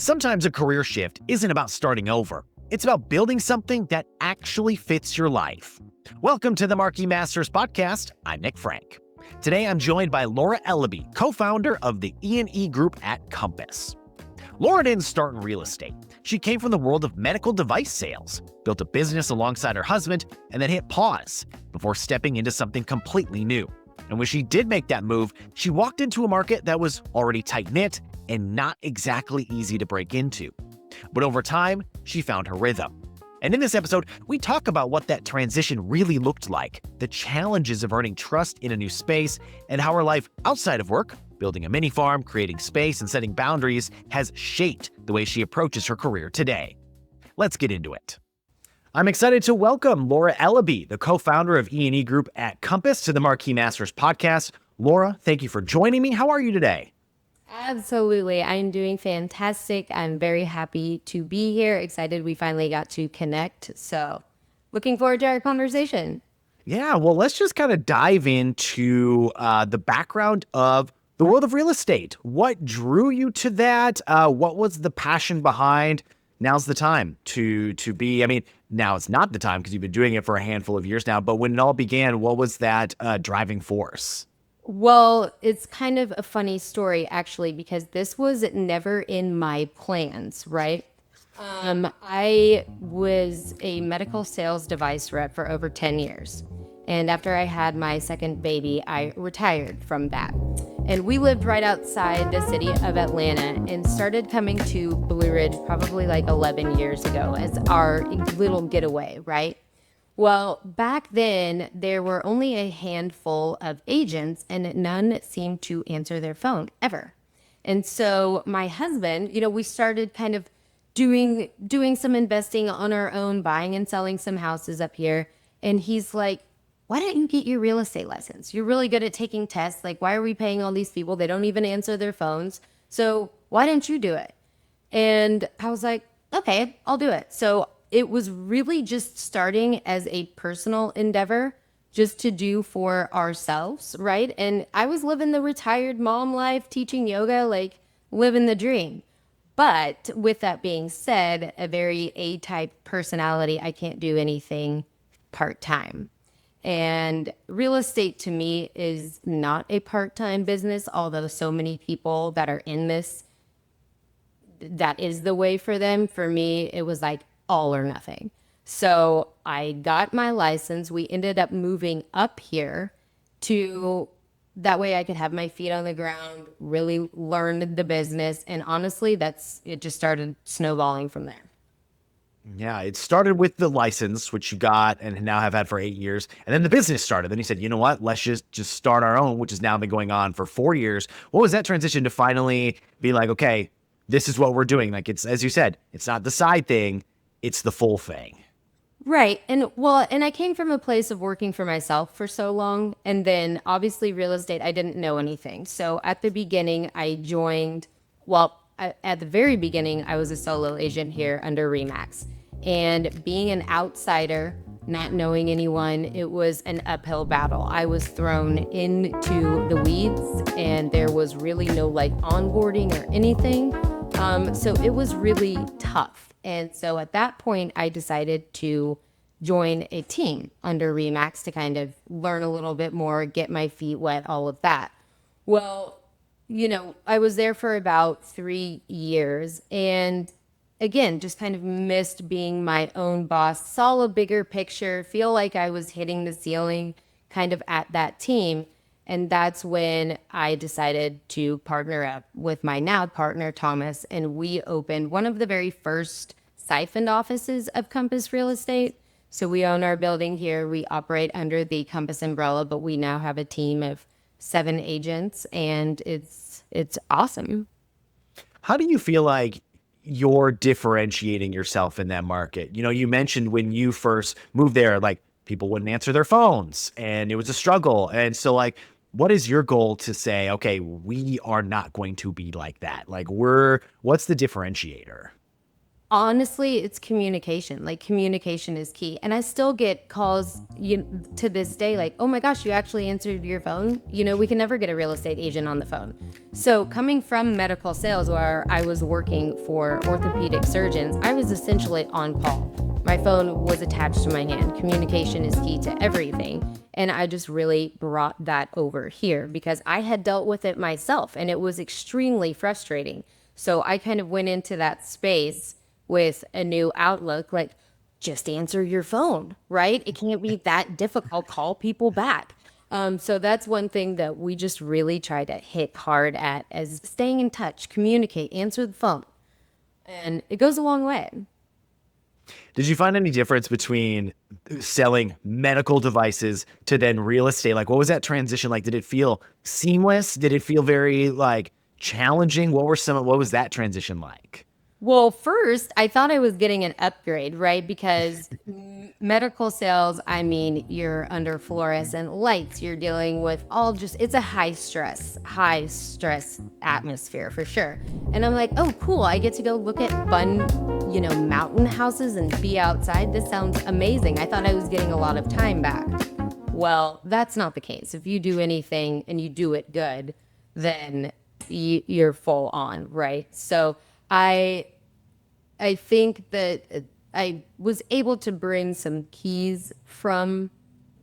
Sometimes a career shift isn't about starting over. It's about building something that actually fits your life. Welcome to the Marquis Masters podcast. I'm Nick Franck. Today I'm joined by Laura Elleby, co-founder of the E+E Group at Compass. Laura didn't start in real estate. She came from the world of medical device sales, built a business alongside her husband, and then hit pause before stepping into something completely new. And when she did make that move, she walked into a market that was already tight-knit and not exactly easy to break into. But over time, she found her rhythm. And in this episode, we talk about what that transition really looked like, the challenges of earning trust in a new space, and how her life outside of work, building a mini farm, creating space, and setting boundaries, has shaped the way she approaches her career today. Let's get into it. I'm excited to welcome Laura Elleby, the co-founder of E+E Group at Compass, to the Marquis Masters podcast. Laura, thank you for joining me. How are you today? Absolutely. I'm doing fantastic. I'm very happy to be here. Excited we finally got to connect. So looking forward to our conversation. Yeah, well, let's just kind of dive into the background of the world of real estate. What drew you to that? What was the passion behind? Now's the time to be, now it's not the time because you've been doing it for a handful of years now, but when it all began, what was that driving force? Well, it's kind of a funny story, actually, because this was never in my plans, right? I was a medical sales device rep for over 10 years. And after I had my second baby, I retired from that. And we lived right outside the city of Atlanta and started coming to Blue Ridge probably like 11 years ago as our little getaway, right? Well, back then, there were only a handful of agents and none seemed to answer their phone ever. And so my husband, we started kind of doing some investing on our own, buying and selling some houses up here. And he's like, why don't you get your real estate license? You're really good at taking tests. Like, why are we paying all these people? They don't even answer their phones. So why don't you do it? And I was like, okay, I'll do it. So it was really just starting as a personal endeavor just to do for ourselves, right? And I was living the retired mom life, teaching yoga, like living the dream. But with that being said, a very A-type personality, I can't do anything part-time. And real estate to me is not a part-time business, although so many people that are in this, that is the way for them. For me, it was like all or nothing. So I got my license. We ended up moving up here to that way I could have my feet on the ground, really learn the business. And honestly, it just started snowballing from there. Yeah, it started with the license, which you got and now have had for 8 years. And then the business started. Then you said, you know what, let's just start our own, which has now been going on for 4 years. What was that transition to finally be like, okay, this is what we're doing? Like, it's, as you said, it's not the side thing, it's the full thing. Right. And I came from a place of working for myself for so long. And then obviously real estate, I didn't know anything. So at the beginning, at the very beginning, I was a solo agent here under RE/MAX. And being an outsider, not knowing anyone, it was an uphill battle. I was thrown into the weeds and there was really no onboarding or anything. So it was really tough. And so at that point, I decided to join a team under RE/MAX to kind of learn a little bit more, get my feet wet, all of that. Well, I was there for about 3 years and again, just kind of missed being my own boss, saw a bigger picture, feel like I was hitting the ceiling kind of at that team. And that's when I decided to partner up with my now partner, Thomas, and we opened one of the very first siphoned offices of Compass Real Estate. So we own our building here. We operate under the Compass umbrella, but we now have a team of 7 agents, and it's awesome. How do you feel like you're differentiating yourself in that market? You mentioned when you first moved there, people wouldn't answer their phones and it was a struggle. And so what is your goal to say, okay, we are not going to be like that? What's the differentiator? Honestly, it's communication. Like, communication is key. And I still get calls to this day like, oh my gosh, you actually answered your phone. We can never get a real estate agent on the phone. So coming from medical sales where I was working for orthopedic surgeons, I was essentially on call. My phone was attached to my hand. Communication is key to everything. And I just really brought that over here because I had dealt with it myself and it was extremely frustrating. So I kind of went into that space with a new outlook, like, just answer your phone, right? It can't be that difficult. Call people back. So that's one thing that we just really try to hit hard at, as staying in touch, communicate, answer the phone. And it goes a long way. Did you find any difference between selling medical devices to then real estate? Like, what was that transition like? Did it feel seamless? Did it feel very like challenging? What was that transition like? Well, first, I thought I was getting an upgrade, right? Because medical sales, I mean, you're under fluorescent lights, you're dealing with it's a high stress atmosphere for sure. And I'm like, oh, cool. I get to go look at fun, mountain houses and be outside. This sounds amazing. I thought I was getting a lot of time back. Well, that's not the case. If you do anything and you do it good, then you're full on, right? So I think that I was able to bring some keys from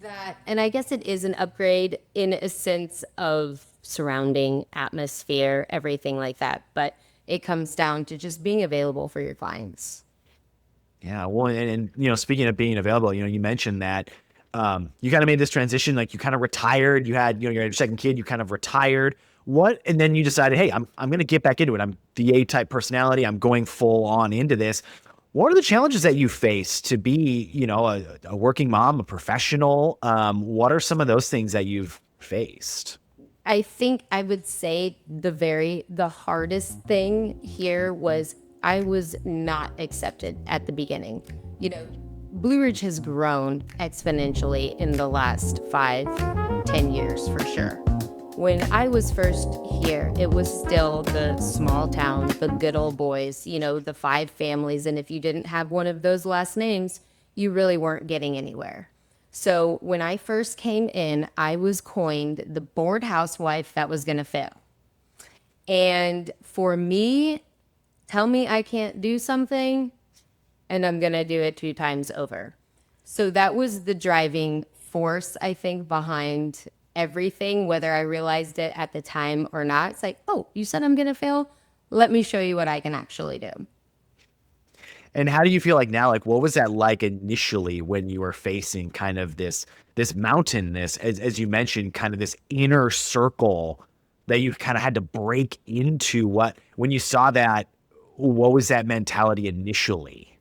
that. And I guess it is an upgrade in a sense of surrounding atmosphere, everything like that. But it comes down to just being available for your clients. Yeah. Well, and speaking of being available, you mentioned that you kind of made this transition, like you kind of retired, you had, your second kid, you kind of retired. And then you decided, hey, I'm going to get back into it. I'm the A-type personality. I'm going full on into this. What are the challenges that you face to be, a working mom, a professional? What are some of those things that you've faced? I think I would say the hardest thing here was I was not accepted at the beginning. Blue Ridge has grown exponentially in the last 5-10 years for sure. When I was first here, it was still the small town, the good old boys, the 5 families. And if you didn't have one of those last names, you really weren't getting anywhere. So when I first came in, I was coined the bored housewife that was going to fail. And for me, tell me I can't do something, and I'm going to do it 2 times over. So that was the driving force, I think, behind everything, whether I realized it at the time or not. It's like, oh, you said I'm going to fail? Let me show you what I can actually do. And how do you feel like now? Like, what was that like initially when you were facing kind of this mountain, as you mentioned, kind of this inner circle that you kind of had to break into? When you saw that, what was that mentality initially?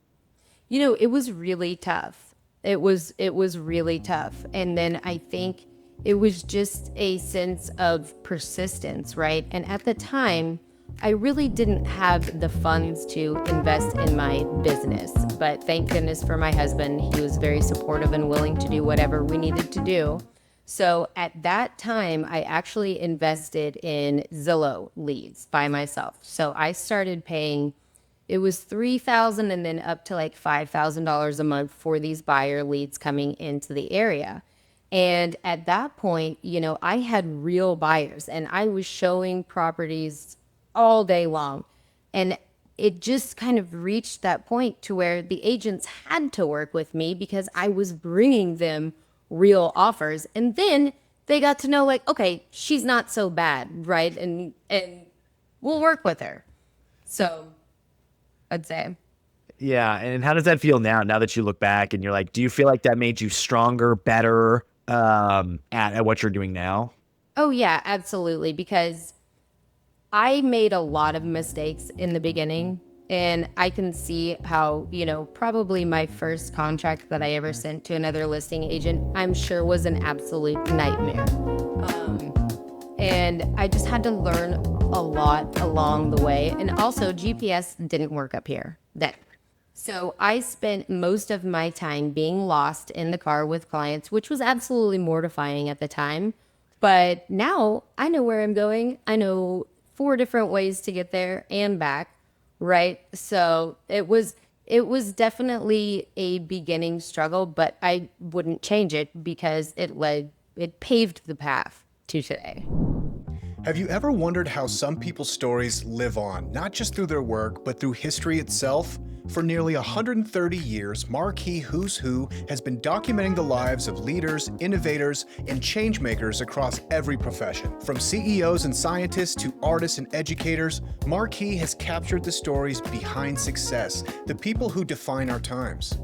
It was really tough. It was really tough. And then I think it was just a sense of persistence, right? And at the time, I really didn't have the funds to invest in my business, but thank goodness for my husband. He was very supportive and willing to do whatever we needed to do. So at that time, I actually invested in Zillow leads by myself. So I started paying, it was $3,000 and then up to like $5,000 a month for these buyer leads coming into the area. And at that point, I had real buyers and I was showing properties all day long. And it just kind of reached that point to where the agents had to work with me because I was bringing them real offers. And then they got to know, like, okay, she's not so bad, right? And we'll work with her. So I'd say. Yeah. And how does that feel now that you look back and you're like, do you feel like that made you stronger, better at what you're doing now? Oh, yeah, absolutely. Because I made a lot of mistakes in the beginning, and I can see how, probably my first contract that I ever sent to another listing agent, I'm sure was an absolute nightmare. And I just had to learn a lot along the way. And also GPS didn't work up here then. So I spent most of my time being lost in the car with clients, which was absolutely mortifying at the time. But now I know where I'm going. I know 4 different ways to get there and back right? So it was definitely a beginning struggle, but I wouldn't change it because it paved the path to today. Have you ever wondered how some people's stories live on, not just through their work, but through history itself? For nearly 130 years, Marquis Who's Who has been documenting the lives of leaders, innovators, and changemakers across every profession. From CEOs and scientists to artists and educators, Marquis has captured the stories behind success, the people who define our times.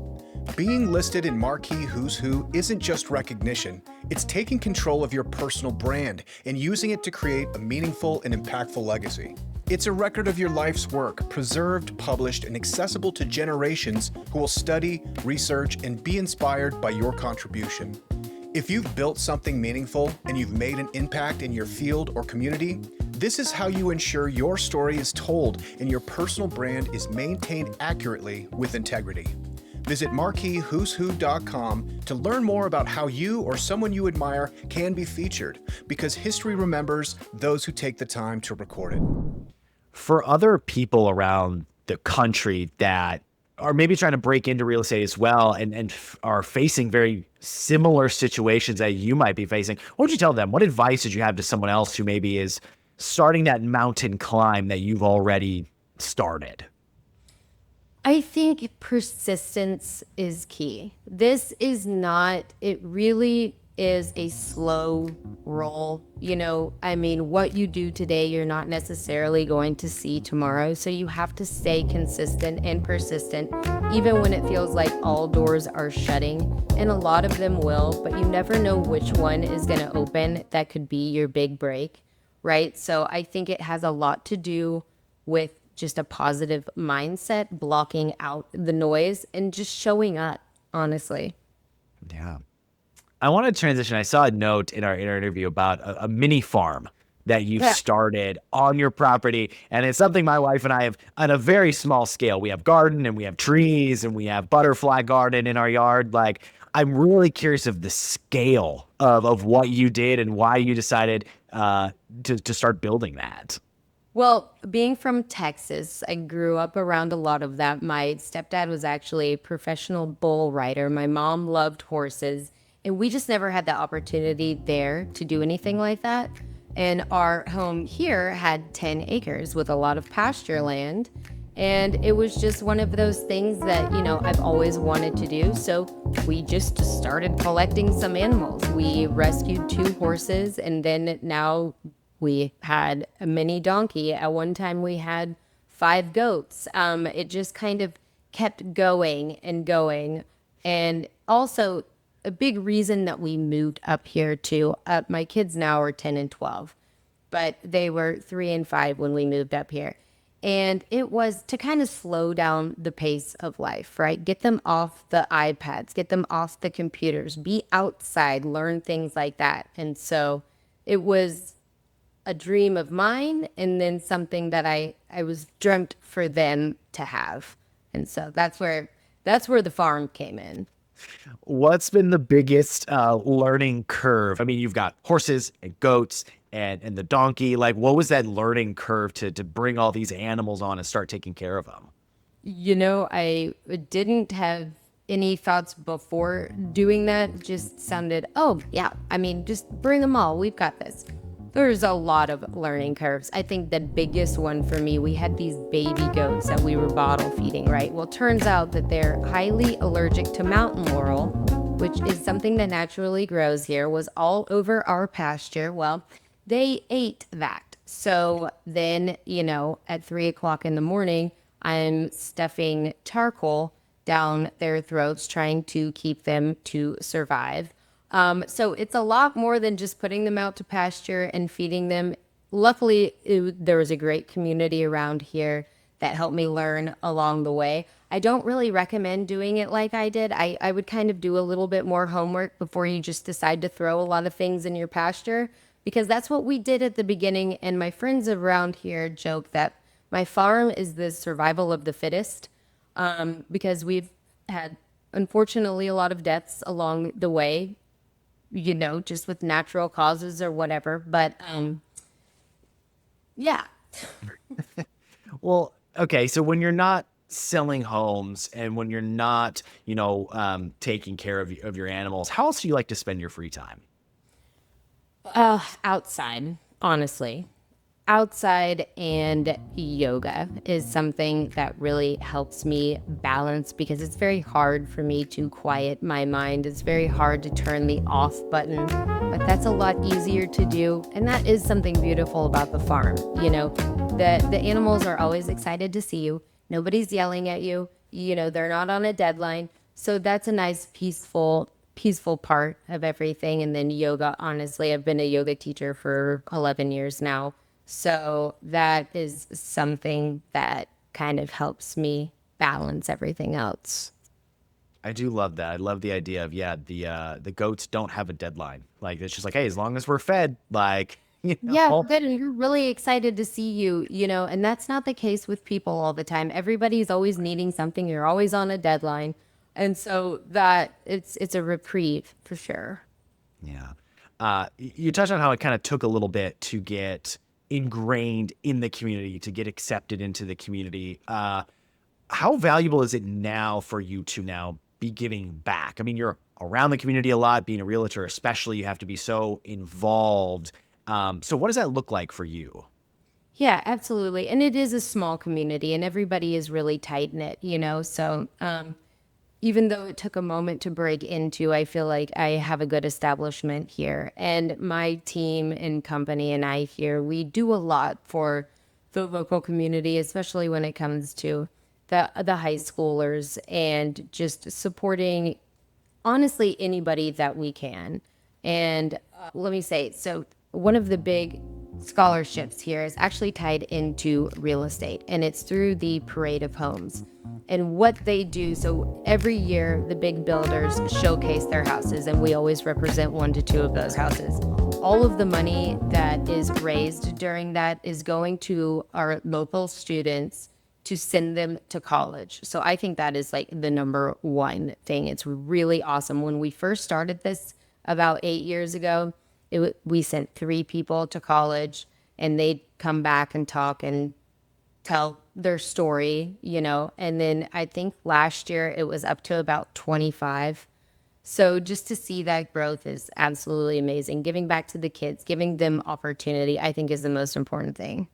Being listed in Marquis Who's Who isn't just recognition, it's taking control of your personal brand and using it to create a meaningful and impactful legacy. It's a record of your life's work, preserved, published, and accessible to generations who will study, research, and be inspired by your contribution. If you've built something meaningful and you've made an impact in your field or community, this is how you ensure your story is told and your personal brand is maintained accurately with integrity. Visit marquiswho'swho.com to learn more about how you or someone you admire can be featured, because history remembers those who take the time to record it. For other people around the country that are maybe trying to break into real estate as well and are facing very similar situations that you might be facing, what would you tell them? What advice did you have to someone else who maybe is starting that mountain climb that you've already started? I think persistence is key. It really is a slow roll. I mean, what you do today, you're not necessarily going to see tomorrow. So you have to stay consistent and persistent, even when it feels like all doors are shutting. And a lot of them will, but you never know which one is going to open. That could be your big break, right? So I think it has a lot to do with just a positive mindset, blocking out the noise and just showing up, honestly. Yeah. I want to transition. I saw a note in our interview about a mini farm that you've started on your property. And it's something my wife and I have on a very small scale. We have garden and we have trees and we have butterfly garden in our yard. Like, I'm really curious of the scale of what you did and why you decided to start building that. Well, being from Texas, I grew up around a lot of that. My stepdad was actually a professional bull rider. My mom loved horses, and we just never had the opportunity there to do anything like that. And our home here had 10 acres with a lot of pasture land. And it was just one of those things that, I've always wanted to do. So we just started collecting some animals. We rescued 2 horses, and then now we had a mini donkey. At one time, we had 5 goats. It just kind of kept going and going. And also, a big reason that we moved up here too. My kids now are 10 and 12, but they were 3 and 5 when we moved up here. And it was to kind of slow down the pace of life, right? Get them off the iPads, get them off the computers, be outside, learn things like that. And so it was a dream of mine, and then something that I was dreamt for them to have. And so that's where the farm came in. What's been the biggest learning curve? I mean, you've got horses and goats and the donkey. Like, what was that learning curve to bring all these animals on and start taking care of them? I didn't have any thoughts before doing that. It just sounded, oh, yeah, I mean, just bring them all. We've got this. There's a lot of learning curves. I think the biggest one for me, we had these baby goats that we were bottle feeding, right? Well, turns out that they're highly allergic to mountain laurel, which is something that naturally grows here, was all over our pasture. Well, they ate that. So then, at 3 o'clock in the morning, I'm stuffing charcoal down their throats, trying to keep them to survive. So it's a lot more than just putting them out to pasture and feeding them. Luckily, there was a great community around here that helped me learn along the way. I don't really recommend doing it like I did. I would kind of do a little bit more homework before you just decide to throw a lot of things in your pasture, because that's what we did at the beginning. And my friends around here joke that my farm is the survival of the fittest, because we've had, unfortunately, a lot of deaths along the way, just with natural causes or whatever. But yeah. Well, Okay, so when you're not selling homes and when you're not, taking care of your animals, how else do you like to spend your free time? Outside, honestly. Outside and yoga is something that really helps me balance because it's very hard for me to quiet my mind. It's very hard to turn the off button, but that's a lot easier to do. And that is something beautiful about the farm. The animals are always excited to see you. Nobody's yelling at you. They're not on a deadline. So that's a nice peaceful part of everything. And then yoga, honestly, I've been a yoga teacher for 11 years now. So that is something that kind of helps me balance everything else. I do love that. I love the idea of, the goats don't have a deadline. Like, it's just like, hey, as long as we're fed, like, Yeah, good. And you're really excited to see you, and that's not the case with people all the time. Everybody's always needing something. You're always on a deadline. And so that it's a reprieve for sure. Yeah. You touched on how it kind of took a little bit to get ingrained in the community, to get accepted into the community. How valuable is it now for you to now be giving back? I mean, you're around the community a lot, being a realtor, especially, you have to be so involved. So what does that look like for you? Yeah, absolutely. And it is a small community and everybody is really tight knit. So even though it took a moment to break into, I feel like I have a good establishment here. And my team and company and I here, we do a lot for the local community, especially when it comes to the high schoolers and just supporting honestly anybody that we can. And let me say, so one of the big scholarships here is actually tied into real estate, and it's through the Parade of Homes. And what they do, so every year the big builders showcase their houses, and we always represent 1 to 2 of those houses. All of the money that is raised during that is going to our local students to send them to college. So I think that is like the number one thing. It's really awesome. When we first started this about 8 years ago, we sent 3 people to college and they'd come back and talk and tell their story. And then I think last year it was up to about 25. So just to see that growth is absolutely amazing. Giving back to the kids, giving them opportunity, I think is the most important thing.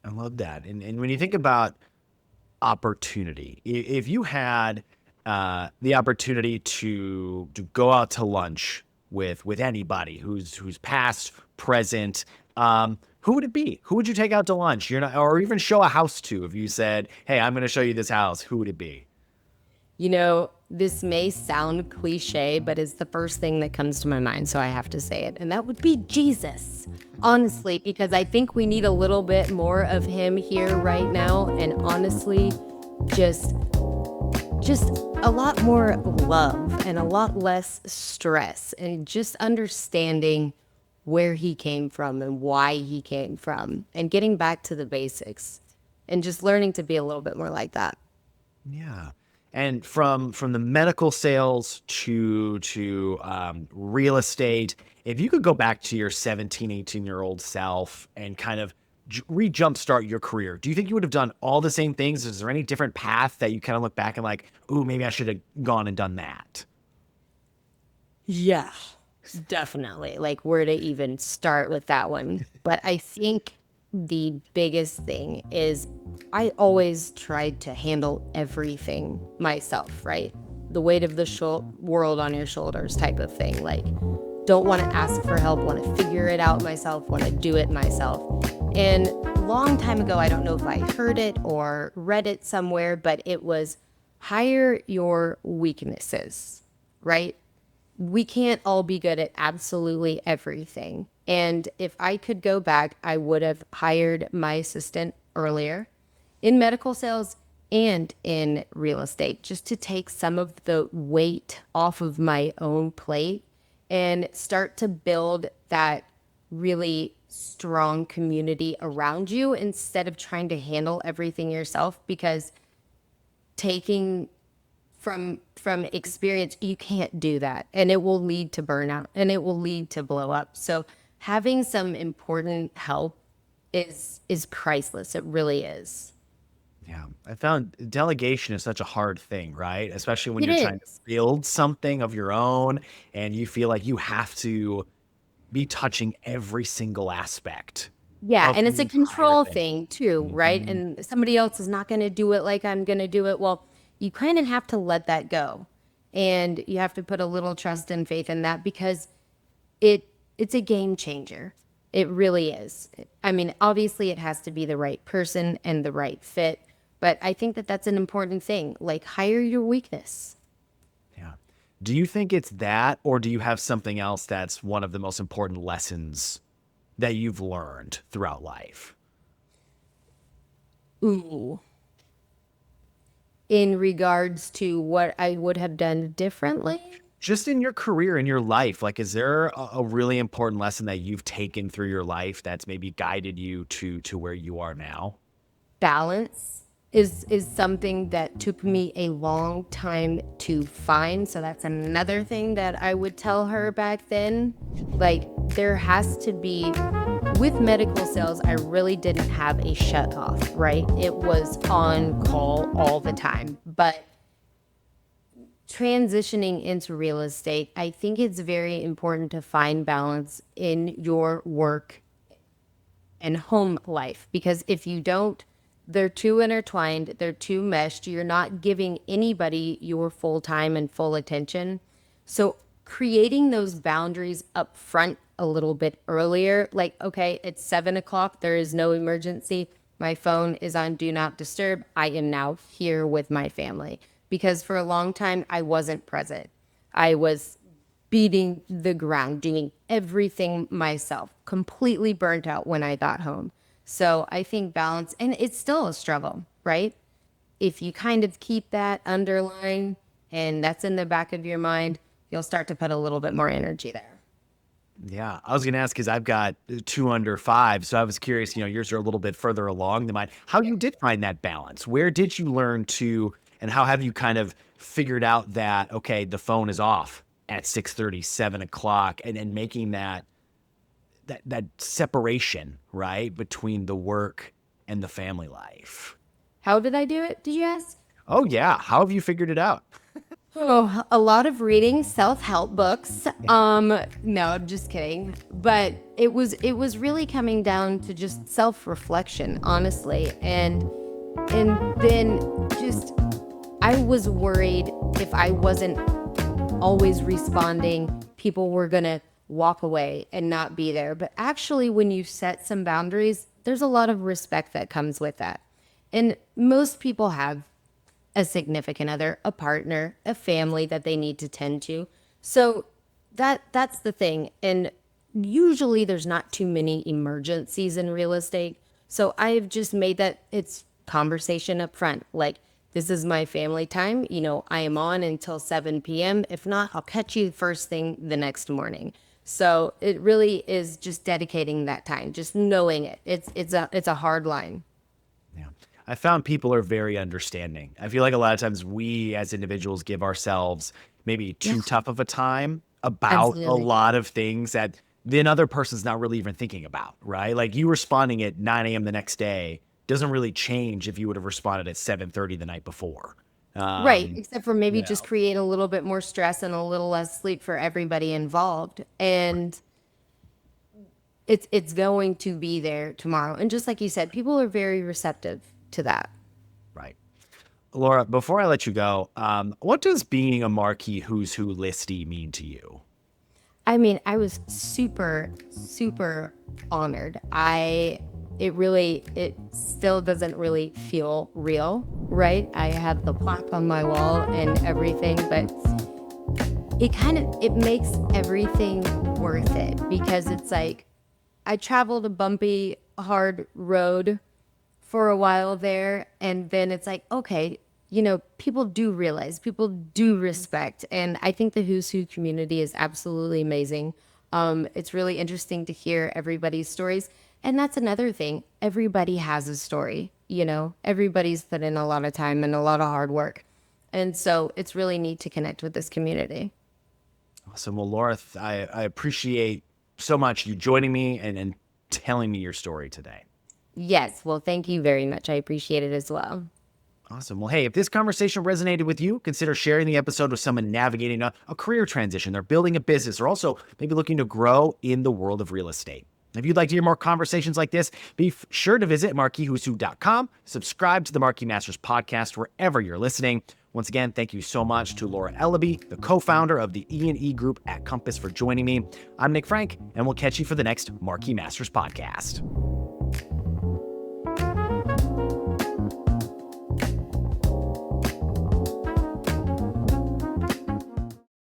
I love that. And when you think about opportunity, if you had the opportunity to go out to lunch with anybody who's past, present, who would it be? Who would you take out to lunch? You're not, or even show a house to. If you said, "Hey, I'm going to show you this house," who would it be? This may sound cliche, but it's the first thing that comes to my mind, so I have to say it. And that would be Jesus, honestly, because I think we need a little bit more of him here right now. And honestly, just a lot more love and a lot less stress and just understanding where he came from and why he came from and getting back to the basics and just learning to be a little bit more like that. Yeah. And from the medical sales to real estate, if you could go back to your 17, 18-year-old self and kind of re-jumpstart your career, do you think you would have done all the same things? Is there any different path that you kind of look back and like, ooh, maybe I should have gone and done that? Yeah, definitely. Like where to even start with that one. But I think the biggest thing is I always tried to handle everything myself, right? The weight of the world on your shoulders type of thing. Like, don't want to ask for help, want to figure it out myself, want to do it myself. And a long time ago, I don't know if I heard it or read it somewhere, but it was hire your weaknesses, right? We can't all be good at absolutely everything. And if I could go back, I would have hired my assistant earlier in medical sales and in real estate, just to take some of the weight off of my own plate and start to build that really strong community around you instead of trying to handle everything yourself, because taking from experience, you can't do that, and it will lead to burnout and it will lead to blow up. So having some important help is priceless. It really is. Yeah, I found delegation is such a hard thing, right? Especially when It you're trying to is. build something of your own and you feel like you have to be touching every single aspect Yeah, of and the it's a entire control thing. thing too, right? Mhm. And somebody else is not going to do it like I'm going to do it. Well, you kind of have to let that go. And you have to put a little trust and faith in that because it it's a game changer. It really is. I mean, obviously it has to be the right person and the right fit, but I think that that's an important thing. Like hire your weakness. Yeah. Do you think it's that, or do you have something else that's one of the most important lessons that you've learned throughout life? Ooh. In regards to what I would have done differently, Just in your career, in your life, like, is there a really important lesson that you've taken through your life that's maybe guided you to where you are now? balance is something that took me a long time to find. So that's another thing that I would tell her back then. Like there has to be with medical sales, I really didn't have a shut off, right? It was on call all the time. But transitioning into real estate, I think it's very important to find balance in your work and home life because if you don't, they're too intertwined, they're too meshed. You're not giving anybody your full time and full attention. So, creating those boundaries up front a little bit earlier, like, okay, it's 7 o'clock, there is no emergency. My phone is on do not disturb. I am now here with my family because for a long time I wasn't present. I was beating the ground, doing everything myself, completely burnt out when I got home. So I think balance, and it's still a struggle, right? If you kind of keep that underlying and that's in the back of your mind, you'll start to put a little bit more energy there. Yeah, I was gonna ask because I've got 2 under 5, so I was curious, yours are a little bit further along than mine. How Yeah. you did find that balance? Where did you learn to and how have you kind of figured out that, okay, the phone is off at 6:30, 7 o'clock, and making that separation, right, between the work and the family life? How did I do it? Did you ask? Oh, yeah, how have you figured it out? Oh, a lot of reading self-help books. No, I'm just kidding. But it was really coming down to just self-reflection, honestly. And then just I was worried if I wasn't always responding, people were going to walk away and not be there. But actually, when you set some boundaries, there's a lot of respect that comes with that. And most people have a significant other, a partner, a family that they need to tend to. So that's the thing. And usually there's not too many emergencies in real estate. So I've just made that it's conversation up front. Like this is my family time. I am on until 7 p.m. If not, I'll catch you first thing the next morning. So it really is just dedicating that time, just knowing it. It's a hard line. Yeah. I found people are very understanding. I feel like a lot of times we as individuals give ourselves maybe Yeah, too tough of a time about a absolutely. lot of things that the another person's not really even thinking about, right? Like you responding at 9 a.m. the next day doesn't really change if you would have responded at 7:30 the night before. Right, Um, except for you maybe just know, create a little bit more stress and a little less sleep for everybody involved. And it's going to be there tomorrow. And just like you said, people are very receptive to that. right. Laura, before I let you go, what does being a marquee who's who listy mean to you? I mean, I was super, super honored. It still doesn't really feel real, right? I have the plaque on my wall and everything, but it makes everything worth it because it's like I traveled a bumpy, hard road for a while there. And then it's like, okay, people do realize, people do respect. And I think the Who's Who community is absolutely amazing. It's really interesting to hear everybody's stories. And that's another thing. Everybody has a story, everybody's put in a lot of time and a lot of hard work. And so it's really neat to connect with this community. Awesome. Well, Laura, I appreciate so much you joining me and telling me your story today. Yes. Well, thank you very much. I appreciate it as well. Awesome. Well, hey, if this conversation resonated with you, consider sharing the episode with someone navigating a career transition. They're building a business or also maybe looking to grow in the world of real estate. If you'd like to hear more conversations like this, be sure to visit marquiswhoshwho.com, subscribe to the Marquis Masters podcast wherever you're listening. Once again, thank you so much to Laura Elleby, the co-founder of the E+E Group at Compass, for joining me. I'm Nick Franck, and we'll catch you for the next Marquis Masters podcast.